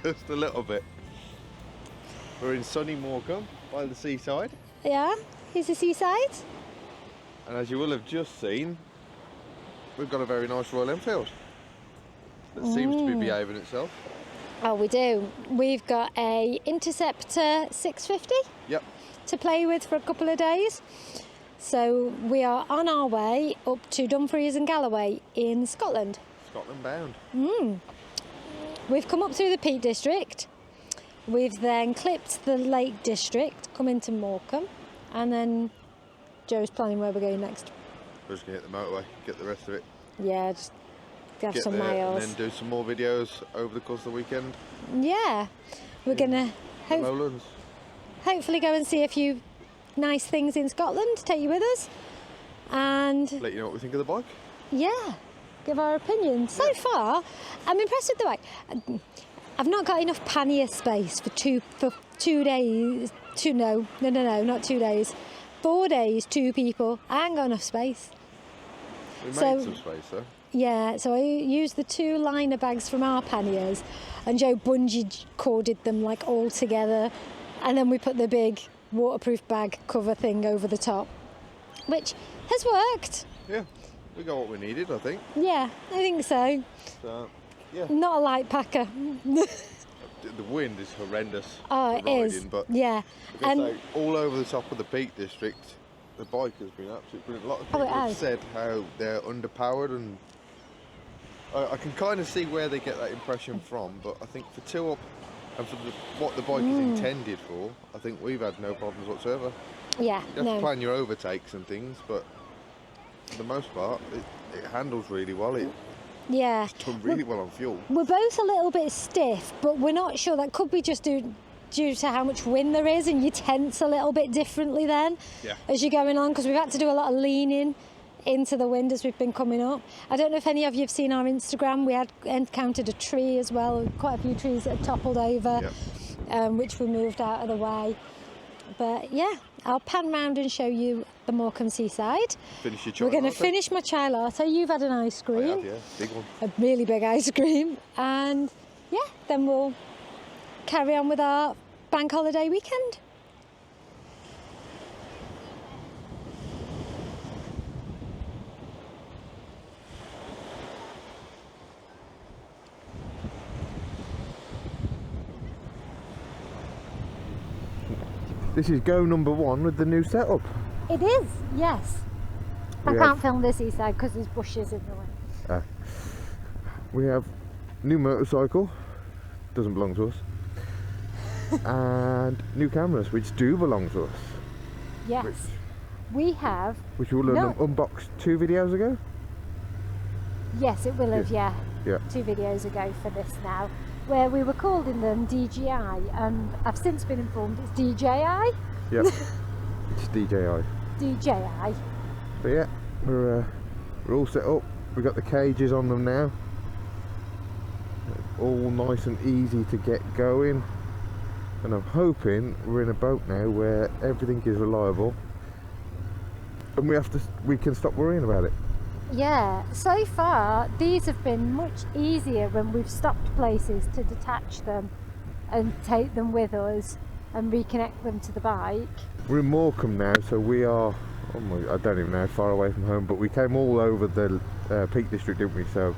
Just a little bit. We're in sunny Morcambe by the seaside. Yeah, here's the seaside. And as you will have just seen, we've got a very nice Royal Enfield that seems to be behaving itself. Oh, we do. We've got a Interceptor 650 Yep. to play with for a couple of days. So we are on our way up to Dumfries and Galloway in Scotland. Scotland bound. We've come up through the Peak District. We've then clipped the Lake District, come into Morcambe, and then Joe's planning where we're going next. We're just going to hit the motorway, get the rest of it. Yeah, just have Get some there miles. and then do some more videos over the course of the weekend. Yeah, we're going to Lowlands. hopefully go and see a few nice things in Scotland, take you with us, and Let you know what we think of the bike. yeah, give our opinion. So far, I'm impressed with the bike. I've not got enough pannier space for 2 days. No, not 2 days. 4 days, 2 people. I ain't got enough space. We made So- some space though. Yeah, so I used the 2 liner bags from our panniers, and Joe bungee corded them like all together, and then we put the big waterproof bag cover thing over the top, which has worked. Yeah, we got what we needed, I think. Yeah, I think so. So, yeah. Not a light packer. The wind is horrendous. Oh, for it riding, is. But Yeah, I and say, all over the top of the Peak District, the bike has been absolutely brilliant. A lot of Oh, it people have has. said how they're underpowered, and I can kind of see where they get that impression from. But I think for two up and for what the bike is intended for, I think we've had no problems whatsoever. yeah, You have to no, plan your overtakes and things, but for the most part, it handles really well. It's yeah. done really well on fuel. We're both a little bit stiff, but we're not sure. That could be just due to how much wind there is, and you tense a little bit differently then Yeah. as you're going on, because we've had to do a lot of leaning into the wind as we've been coming up. I don't know if any of you have seen our Instagram. We had encountered a tree as well, quite a few trees that had toppled over, which we moved out of the way. But yeah, I'll pan round and show you the Morcambe seaside. Finish your chai We're going to latte. finish my chai latte. You've had an ice I cream. have, yeah, big one. A really big ice cream, and yeah, then we'll carry on with our bank holiday weekend. This is go number 1 with the new setup. It is, yes. I We can't have- film this seaside because there's bushes in the way. We have new motorcycle, doesn't belong to us, and new cameras, which do belong to us, Yes, we have. which we will No. unboxed 2 videos ago. Yes, it will have. Yeah, Yeah. 2 videos ago for this now, where we were calling them DJI, and I've since been informed it's DJI. Yep, it's DJI. DJI. But yeah, we're all set up. We've got the cages on them now. All nice and easy to get going. And I'm hoping we're in a boat now where everything is reliable, and we can stop worrying about it. Yeah, so far these have been much easier when we've stopped places to detach them and take them with us and reconnect them to the bike. We're in Morcambe now, so we are, I don't even know how far away from home, but we came all over the Peak District, didn't we? So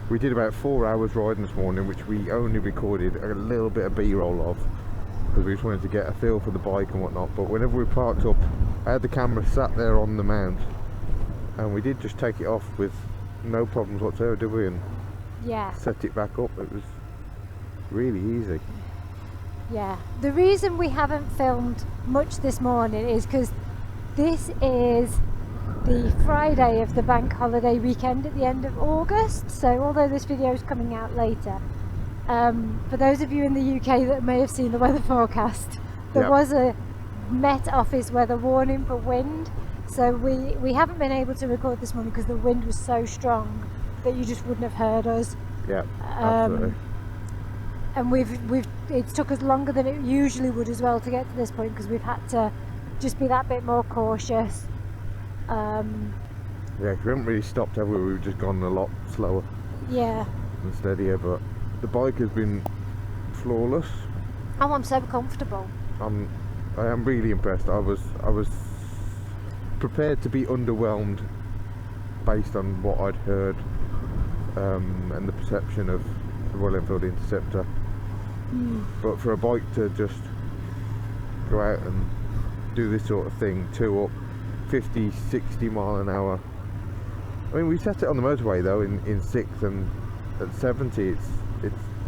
we did about 4 hours riding this morning, which we only recorded a little bit of B-roll of, because we just wanted to get a feel for the bike and whatnot. But whenever we parked up, I had the camera sat there on the mount, and we did just take it off with no problems whatsoever, did we? And Yeah, set it back up. It was really easy. yeah. The reason we haven't filmed much this morning is because this is the Friday of the bank holiday weekend at the end of August. So although this video is coming out later, for those of you in the UK that may have seen the weather forecast, there was a Met Office weather warning for wind. So we haven't been able to record this morning because the wind was so strong that you just wouldn't have heard us. Yeah, absolutely. And it took us longer than it usually would as well to get to this point, because we've had to just be that bit more cautious. Yeah, 'cause we haven't really stopped, have we? We've just gone a lot slower Yeah, and steadier, but the bike has been flawless. Oh, I'm so comfortable. I am really impressed. I was prepared to be underwhelmed based on what I'd heard and the perception of the Royal Enfield Interceptor. But for a bike to just go out and do this sort of thing, 2 up, 50, 60 mile an hour. I mean, we set it on the motorway though in 6th, and at 70 it's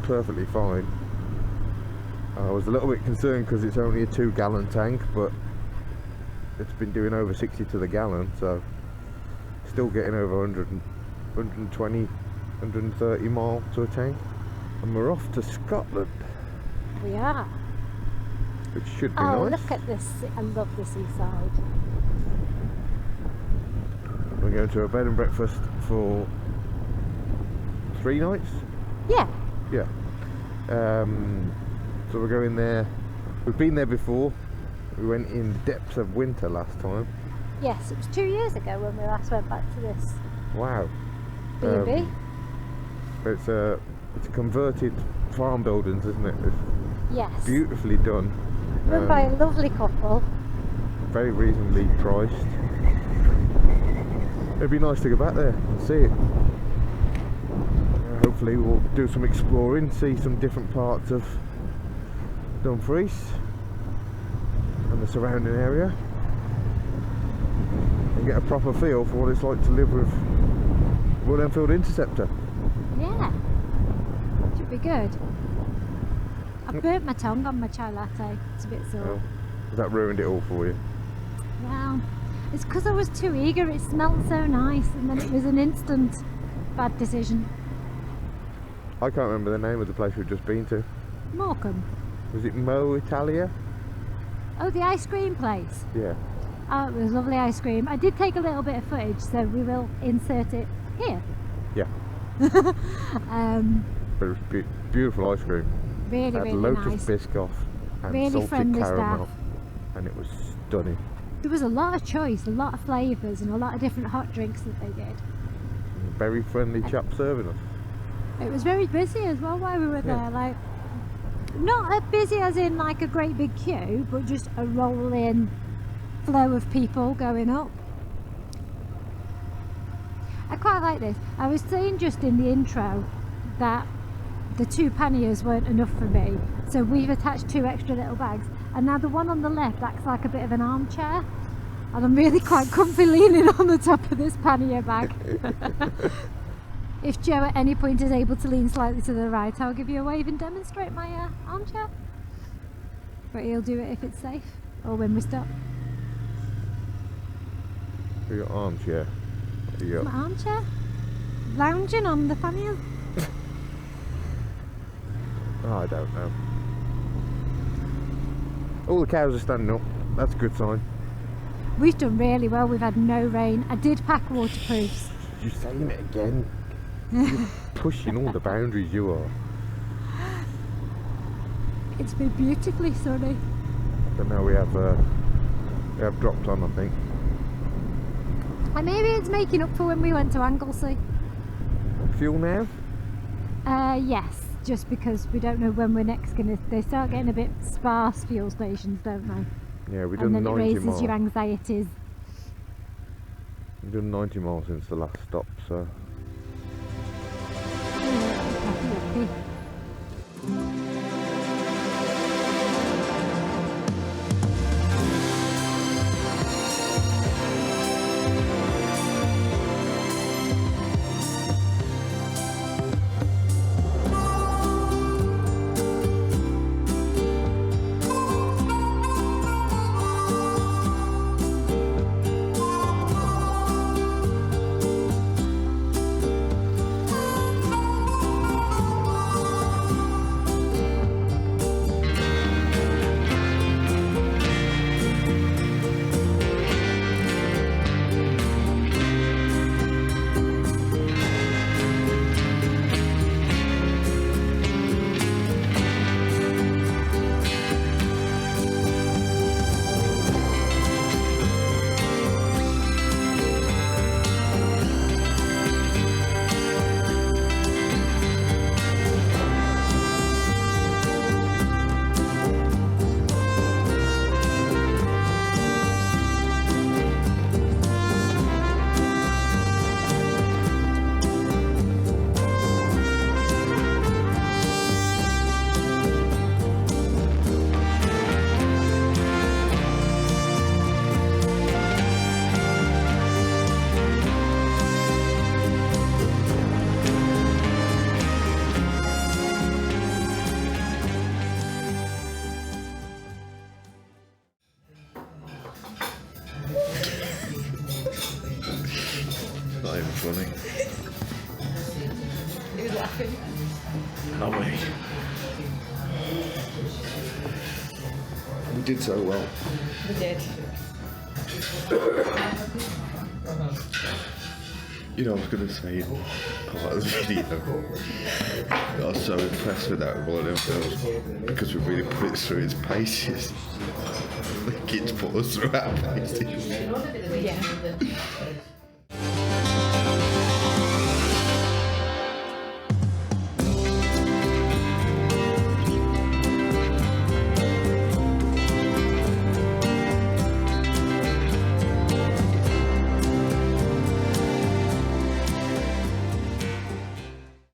perfectly fine. I was a little bit concerned because it's only a 2-gallon tank, but it's been doing over 60 to the gallon, so still getting over 100, 120, 130 mile to a tank. And we're off to Scotland. We are. Which should be nice. nice. Look at this. I love the seaside. We're going to a bed and breakfast for 3 nights? Yeah. Yeah. So we're going there. We've been there before. We went in the depths of winter last time. Yes, it was 2 years ago when we last went back to this Wow. B&B. It's a converted farm buildings, isn't it? It's Yes. beautifully done. Run by a lovely couple. Very reasonably priced. It'd be nice to go back there and see it. Hopefully we'll do some exploring, see some different parts of Dumfries and the surrounding area, and get a proper feel for what it's like to live with Royal Enfield Interceptor. Yeah. Should be good. I burnt my tongue on my chai latte. It's a bit sore. Oh, that ruined it all for you. Well, it's because I was too eager. It smelled so nice, and then it was an instant bad decision. I can't remember the name of the place we've just been to. Morcambe. Was it Mo Italia? Oh, the ice cream place. Yeah. Oh, it was lovely ice cream. I did take a little bit of footage, so we will insert it here. Yeah. But it was beautiful ice cream. Really, Had really loads nice. of Biscoff and Really salted friendly caramel, staff. and it was stunning. There was a lot of choice, a lot of flavours, and a lot of different hot drinks that they did. Very friendly chap serving us. It was very busy as well while we were there. Like, not as busy as in like a great big queue, but just a rolling flow of people going up. I quite like this. I was saying just in the intro that the 2 panniers weren't enough for me, so we've attached 2 extra little bags, and now the one on the left acts like a bit of an armchair, and I'm really quite comfy leaning on the top of this pannier bag. If Joe at any point is able to lean slightly to the right, I'll give you a wave and demonstrate my armchair, but he'll do it if it's safe or when we stop. For your armchair. My armchair? Lounging on the pannier? Oh, I don't know. All the cows are standing up. That's a good sign. We've done really well. We've had no rain. I did pack waterproofs. You're saying it again. You're pushing all the boundaries, you are. It's been beautifully sunny. But now we have dropped on, I think. And maybe it's making up for when we went to Anglesey. Fuel now? Yes, just because we don't know when we're next gonna. They start getting a bit sparse, fuel stations, don't they? Yeah, we've And done then it 90 raises miles. your anxieties. We've done 90 miles since the last stop, so. Happy. funny. He was laughing. Not me. We did so well. We did. You know, I was going to say part of the video, I was so impressed with that Royal Enfield because we really put it through its paces. The kids put us through our paces. Yeah.